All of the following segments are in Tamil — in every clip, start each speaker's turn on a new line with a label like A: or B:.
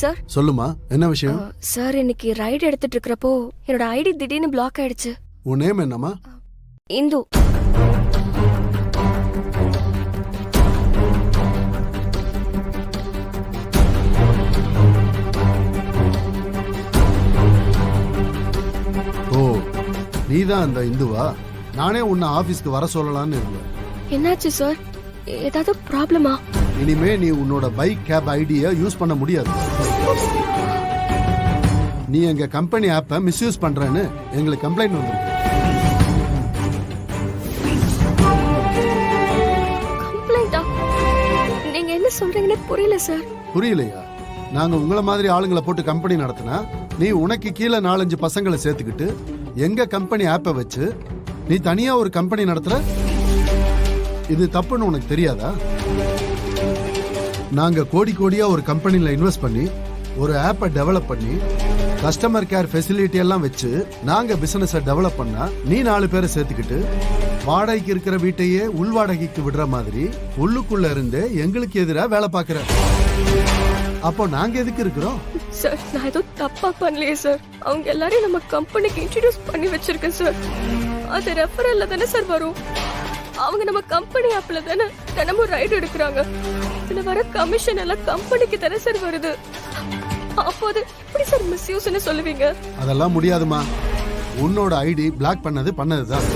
A: சார்.
B: சொல்லுமா, என்ன விஷயம்?
A: சார், இன்னைக்கு ரைடு எடுத்துட்டு இருக்கிறப்போ என்னோட ஐடி திடீர்னு பிளாக் ஆயிடுச்சு.
B: உன் நேம் என்னம்மா?
A: இந்து.
B: ஓ, நீதான் அந்த இந்துவா? நானே உன்னை ஆபீஸ்க்கு வர சொல்லலாம்னு இருந்தேன்.
A: என்னாச்சு சார்? ஏதாவது ப்ராப்ளமா?
B: இனிமே நீ உன்னோட பைக் கேப் ஐடியை யூஸ் பண்ண முடியாது. நீ எங்க கம்பெனி ஆப்பை மிஸ்யூஸ் பண்றேன்னு எங்களுக்கு கம்ப்ளைண்ட் வந்திருக்கு.
A: கம்ப்ளைண்டா? நீங்க என்ன சொல்றீங்கன்னு புரியல சார்.
B: புரியலையா? நாங்க உங்களை மாதிரி ஆளுங்களை போட்டு கம்பெனி நடத்தினா நீ உனக்கு கீழே 4-5 பசங்களை சேர்த்துக்கிட்டு எங்க கம்பெனி ஆப்பை வச்சு நீ தனியா ஒரு கம்பெனி நடத்துற? இது தப்புன்னு உனக்கு தெரியாதா? நாங்க கோடி கோடியா ஒரு கம்பெனில இன்வெஸ்ட் பண்ணி ஒரு ஆப்பை டெவலப் பண்ணி கஸ்டமர் கேர் ஃபெசிலிட்டி எல்லாம் வச்சு நாங்க பிசினஸ் டெவலப் பண்ணா நீ 4 பேரை சேர்த்துக்கிட்டு வாடகைக்கு இருக்கிற வீட்டையே உள் வாடகைக்கு விடுற மாதிரி உள்ளுக்குள்ள இருந்தே எங்களுக்கு எதிரா வேலை பார்க்கிற. அப்போ நாங்க எதுக்கு இருக்கிறோம்?
A: சார், நான் ஏதோ தப்பா பண்ணலையே சார். அவங்க எல்லாரையும் நம்ம கம்பெனிக்கு இன்ட்ரோடியூஸ் பண்ணி வச்சிருக்கேன் சார். அது ரெஃபரல்ல தானே சார் வரும். அவங்க நம்ம கம்பெனி ஆப்ல தானே தினமும் ரைடு எடுக்கிறாங்க. இதுல வர கமிஷன் எல்லாம் கம்பெனிக்கு தானே சார் வருது. அப்போது எப்படி சார் மிஸ்யூஸ்னு சொல்லுவீங்க?
B: அதெல்லாம் முடியாதுமா. உன்னோட ஐடி பிளாக் பண்ணதுதான்.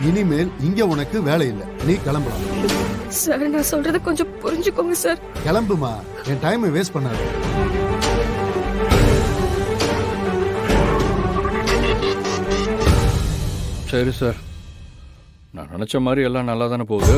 B: இனிமேல் இங்க உனக்கு வேலை இல்லை. நீ கிளம்பலாம்.
A: சார், நான் சொல்றத கொஞ்சம் புரிஞ்சுக்கோங்க சார்.
B: கிளம்புமா, என் டைமை வேஸ்ட் பண்ணாத.
C: சரி சார், நான் நினைச்ச மாதிரி எல்லாம் நல்லா தானே போகுது.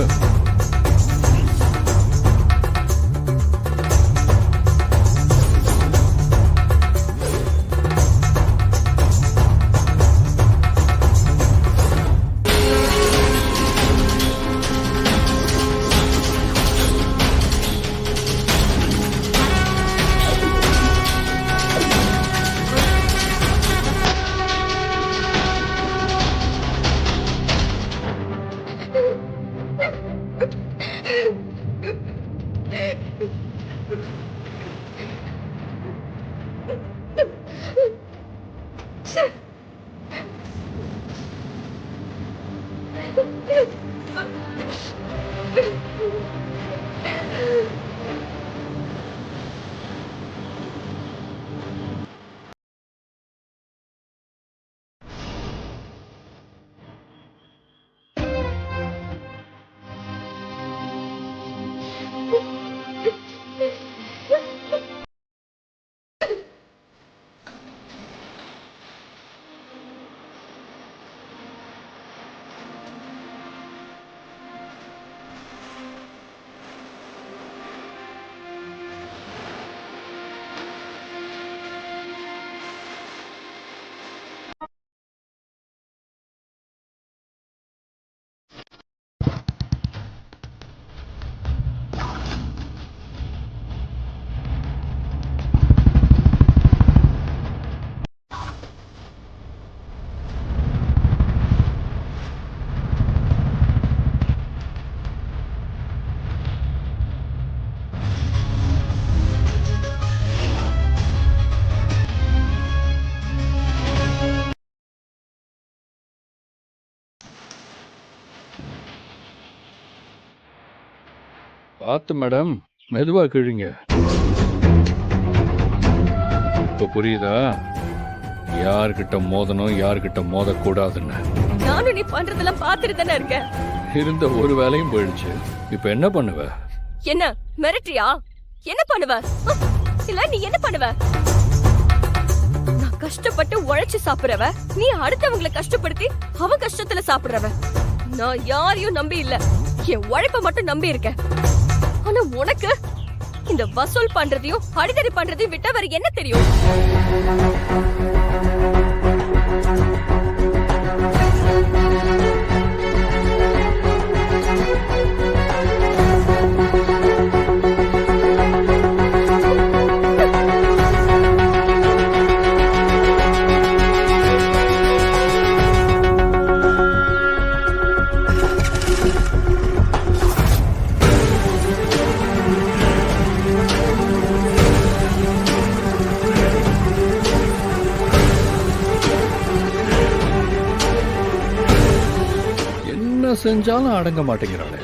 C: பார்த்து மேடம், மெதுவா கிழிங்க. இப்ப புரியுதா யார்கிட்ட மோதணும் யார்கிட்ட மோதக்கூடாதுன்னு?
A: நானும் நீ பண்றதெல்லாம் பார்த்துட்டு தானே இருக்கேன்.
C: இருந்த ஒரு வேலையும் போயிடுச்சு. இப்ப என்ன பண்ணுவ?
A: என்ன மிரட்டியா? என்ன பண்ணுவ? இல்ல நீ என்ன பண்ணுவ? நான் கஷ்டப்பட்டு உழைச்சு சாப்பிடுறவ, நீ அடுத்தவங்களை கஷ்டப்படுத்தி அவ கஷ்டத்துல சாப்பிடுறவ. நான் யாரையும் நம்பி இல்ல, என் உழைப்ப மட்டும் நம்பி இருக்கேன். ஆனா உனக்கு இந்த வசூல் பண்றதையும் அடிதடி பண்றதையும் விட்ட வேற என்ன தெரியும்?
C: என்ன செஞ்சாலும் அடங்க மாட்டேங்கிறாளே,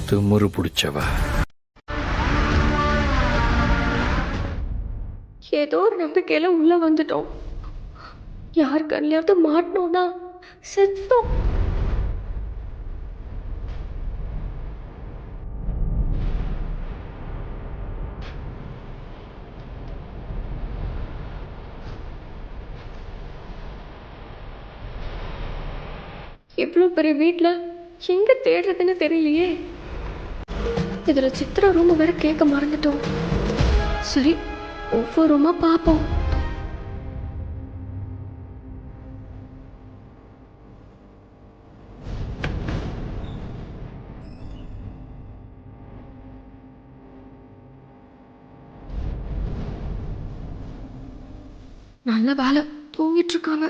C: திமிரு பிடிச்சவ.
A: ஏதோ ஒரு நம்பிக்கையில உள்ள வந்துட்டோம். யார் கண்ணியாவது மாட்டணும்னா செத்தோம். இவ்வளோ பெரிய வீட்டில் எங்க தேடுறதுன்னு தெரியலையே. இதுல சித்ரா ரூம் வேற கேட்க மறந்துட்டோம். சரி, ஒவ்வொரு ரூமா பார்ப்போம். நல்ல வேலை, தூங்கிட்டு இருக்காங்க.